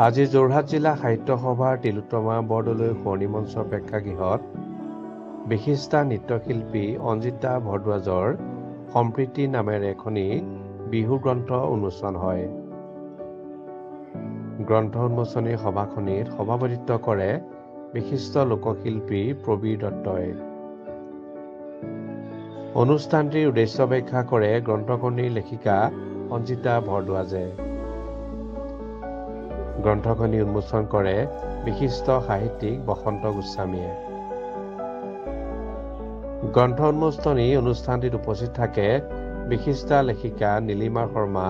আজি যোৰহাট জিলা সাহিত্য সভাৰ তিলোত্তমা বৰদলৈ শুৱনি মঞ্চ প্ৰেক্ষাগৃহত বিশিষ্টা নৃত্যশিল্পী অঞ্জিতা ভৰদ্বাজৰ সম্প্ৰীতি নামেৰে এখনি বিহু গ্ৰন্থ উন্মোচন হয়। গ্ৰন্থ উন্মোচনী সভাখনিত সভাপতিত্ব কৰে বিশিষ্ট লোকশিল্পী প্ৰবীৰ দত্তই। অনুষ্ঠানটিৰ উদ্দেশ্য ব্যাখ্যা কৰে গ্ৰন্থখনিৰ লেখিকা অঞ্জিতা ভৰদ্বাজে। গ্ৰন্থখনি উন্মোচন কৰে বিশিষ্ট সাহিত্যিক বসন্ত গোস্বামীয়ে। গ্ৰন্থ উন্মোচনী অনুষ্ঠানটিত উপস্থিত থাকে বিশিষ্টা লেখিকা নীলিমা শৰ্মা,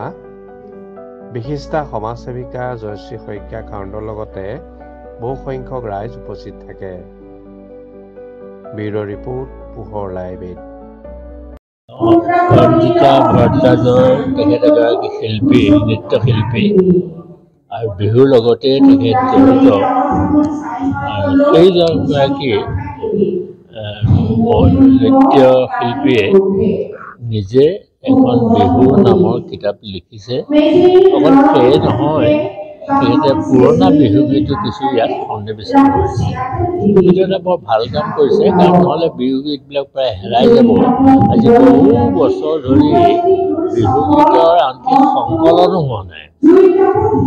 বিশিষ্টা সমাজসেৱিকা জয়শ্ৰী শইকীয়া কাউণ্ডৰ লগতে বহু সংখ্যক ৰাইজ উপস্থিত থাকে। ব্যুৰ' ৰিপৰ্ট পোহৰ লাইভ। অঞ্জিতা ভৰদ্বাজৰ তেখেত এগৰাকী শিল্পী, নৃত্যশিল্পী আৰু বিহুৰ লগতে তেখেত জড়িত। সেইগৰাকী নৃত্যশিল্পীয়ে নিজে এখন বিহু নামৰ কিতাপ লিখিছে। অকল সেয়ে নহয়, তেখেতে পুৰণা বিহুগীতো কিছু ইয়াত সন্নিৱিষ্ট কৰিছে। এইটো এটা বৰ ভাল কাম কৰিছে, কাৰণ নহ'লে বিহুগীতবিলাক প্ৰায় হেৰাই যাব। আজি বহু বছৰ ধৰি বিহুগীতৰ আনকি সংকলনো হোৱা নাই।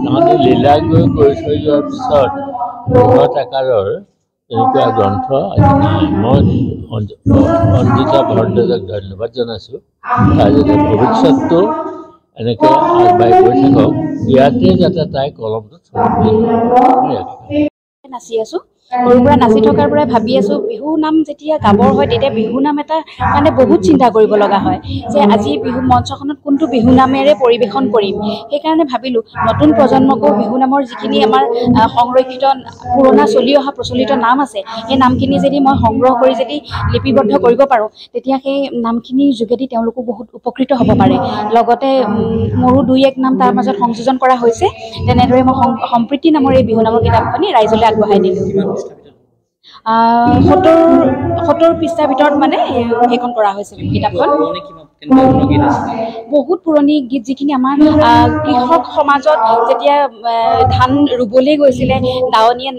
তাহাঁতি লীলাগৈ কৰি থৈ যোৱাৰ পিছত বৃহৎ আকাৰৰ তেনেকুৱা গ্ৰন্থ আজি নাই। মই অঞ্জিতা ভৰদ্বাজক ধন্যবাদ জনাইছোঁ। যাতে ভৱিষ্যতটো এনেকৈ আগবাঢ়ি গৈ থাকক, ইয়াতে যাতে তাই কলমটো নাচি আছোঁ। সৰুৰ পৰা নাচি থকাৰ পৰাই ভাবি আছোঁ বিহু নাম যেতিয়া গাবৰ হয় তেতিয়া বিহু নাম এটা কাৰণে বহুত চিন্তা কৰিব লগা হয় যে আজি বিহু মঞ্চখনত কোনটো বিহু নামেৰে পৰিৱেশন কৰিম। সেইকাৰণে ভাবিলোঁ নতুন প্ৰজন্মকো বিহু নামৰ যিখিনি আমাৰ সংৰক্ষিত পুৰণা চলি অহা প্ৰচলিত নাম আছে, সেই নামখিনি যদি মই সংগ্ৰহ কৰি যদি লিপিবদ্ধ কৰিব পাৰোঁ, তেতিয়া সেই নামখিনিৰ যোগেদি তেওঁলোকো বহুত উপকৃত হ'ব পাৰে। লগতে মোৰো দুই এক নাম তাৰ মাজত সংযোজন কৰা হৈছে। তেনেদৰে মই সম্প্ৰীতি নামৰ এই বিহু নামৰ কিতাপখনি ৰাইজলৈ আগবঢ়াই দিলোঁ। ৭০ পৃষ্ঠাৰ ভিতৰত মানে সেইখন কৰা হৈছে কিতাপখন। বহুত পুৰণি গীত, যিখিনি আমাৰ কৃষক সমাজত যেতিয়া ধান ৰুবলৈ গৈছিলে, দাৱনীয়ে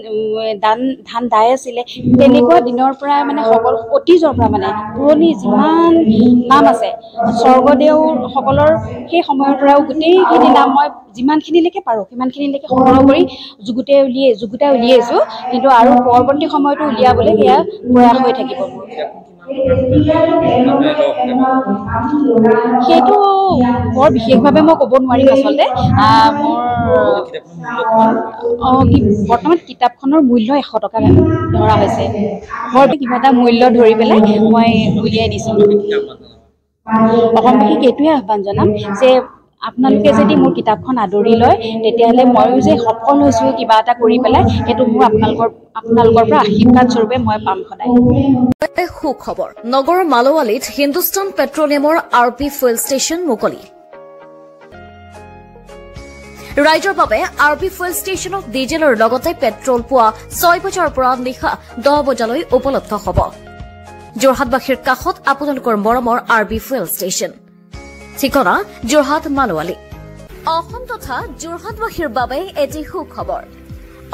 ধান দাই আছিলে, তেনেকুৱা দিনৰ পৰা মানে সকলো অতীজৰ পৰা মানে পুৰণি যিমান নাম আছে স্বৰ্গদেউসকলৰ সেই সময়ৰ পৰাও গোটেইখিনি নাম মই যিমানখিনিলৈকে পাৰোঁ সিমানখিনিলৈকে সংগ্ৰহ কৰি যুগুতাই উলিয়াইছোঁ। কিন্তু আৰু পৰৱৰ্তী সময়তো উলিয়াবলৈ সেয়া প্ৰয়াস হৈ থাকিব। সেইটো বৰ বিশেষভাৱে মই ক'ব নোৱাৰিম আচলতে। বৰ্তমান কিতাপখনৰ মূল্য ১০০ টকা ধৰা হৈছে। বৰ কিবা এটা মূল্য ধৰি পেলাই মই উলিয়াই দিছোঁ। অসমবাসীক এইটোৱে আহ্বান জনাম যে আপোনালোকে যদি মোৰ কিতাপখন আদৰি লয়, তেতিয়াহ'লে ময়ো যে সফল হৈছোঁ কিবা এটা কৰি পেলাই, সেইটো মোৰ আপোনালোকৰ পৰা আশীৰ্বাদ স্বৰূপে মই পাম সদায়। সুখবৰ, নগৰৰ মালোৱালীত হিন্দুস্তান পেট্ৰলিয়ামৰ RP ফুয়েল ষ্টেচন মুকলি। ৰাইজৰ বাবে RP ফুয়েল ষ্টেচনত ডিজেলৰ লগতে পেট্ৰল পুৱা ৬ বজাৰ পৰা নিশা ১০ বজালৈ উপলব্ধ হ'ব। যোৰহাটবাসীৰ কাষত আপোনালোকৰ মৰমৰ RP ফুয়েল ষ্টেচন। ঠিকনা যোৰহাট মালোৱালী। অসম তথা যোৰহাটবাসীৰ বাবে এটি সুখবৰ।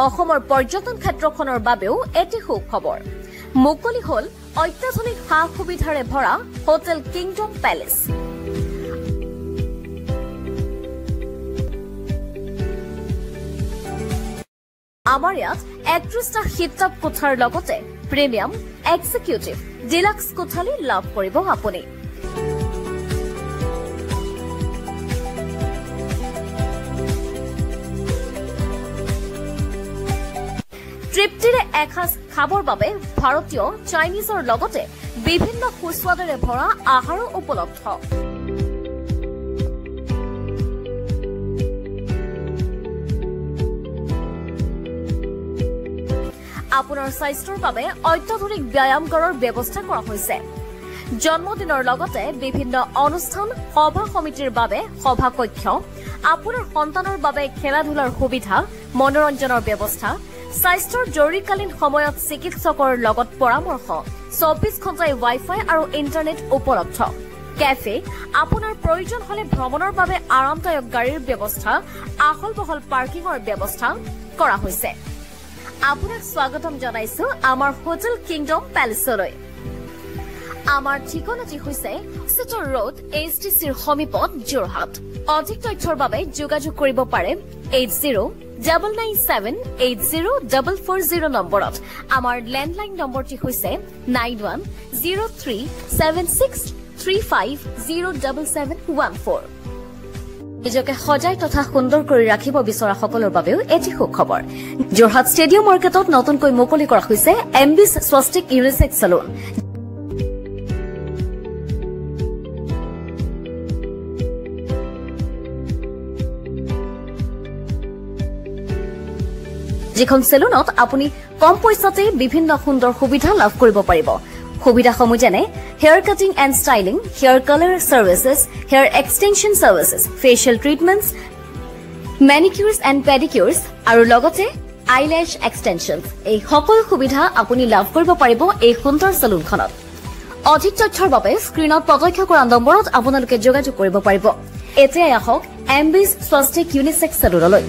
অসমৰ পৰ্যটন ক্ষেত্ৰখনৰ বাবেও এটি সুখবৰ। মুকলি হ'ল অত্যাধুনিক সা সুবিধাৰে ভৰা হোটেল কিংডম পেলেচ। আমাৰ ইয়াত ৩১টা শীততাপ কোঠাৰ লগতে প্ৰিমিয়াম, এক্সিকিউটিভ, ডিলাক্স কোঠালি লাভ কৰিব আপুনি। তৃপ্তিৰে এসাঁজ খাবৰ বাবে ভাৰতীয়, চাইনিজৰ লগতে বিভিন্ন সুস্বাদেৰে ভৰা আহাৰো উপলব্ধ। আপোনাৰ স্বাস্থ্যৰ বাবে অত্যাধুনিক ব্যায়ামগাৰৰ ব্যৱস্থা কৰা হৈছে। জন্মদিনৰ লগতে বিভিন্ন অনুষ্ঠান, সভা সমিতিৰ বাবে সভা কক্ষ, আপোনাৰ সন্তানৰ বাবে খেলা ধূলাৰ সুবিধা, মনোৰঞ্জনৰ ব্যৱস্থা, স্বাস্থ্যৰ জৰুৰীকালীন সময়ত চিকিৎসকৰ লগত পৰামৰ্শ, ২৪ ঘণ্টাই ৱাইফাই আৰু ইণ্টাৰনেট উপলব্ধ। কেফে, আপোনাৰ প্ৰয়োজন হলে ভ্ৰমণৰ বাবে আৰামদায়ক গাড়ীৰ ব্যৱস্থা, আহল বহল পাৰ্কিঙৰ ব্যৱস্থা কৰা হৈছে। আপোনাক স্বাগতম জনাইছো আমাৰ হোটেল কিংডম পেলেচলৈ। আমাৰ ঠিকনাটি হৈছে চিটৰ ৰোড HTCৰ সমীপত যোৰহাট। অধিক তথ্যৰ বাবে যোগাযোগ কৰিব পাৰে 8099780440 নম্বৰত। আমাৰ লেণ্ডলাইন নম্বৰটি হৈছে 91037635077714। নিজকে সজাই তথা সুন্দৰ কৰি ৰাখিব বিচৰা সকলৰ বাবেও এটি সুখবৰ। যোৰহাট ষ্টেডিয়াম মাৰ্কেটত নতুনকৈ মুকলি কৰা হৈছে এমবিছ স্বস্তিক ইউনিচেক্স চেলুন। যিখন চেলুনত আপুনি কম পইচাতে বিভিন্ন সুন্দৰ সুবিধা লাভ কৰিব পাৰিব। সুবিধাসমূহ যেনে hair cutting and styling, hair colour services, hair extension services, facial treatments, manicures and pedicures আৰু লগতে আইলেছ এক্সটেনশ্যন। এই সকলো সুবিধা আপুনি লাভ কৰিব পাৰিব এই সুন্দৰ চেলুনখনত। অধিক তথ্যৰ বাবে স্ক্ৰীণত প্ৰত্যক্ষ কৰা নম্বৰত আপোনালোকে যোগাযোগ কৰিব পাৰিব। এতিয়াই আহক এমবিছ স্বস্তিক ইউনিচেক্স চেলুনলৈ।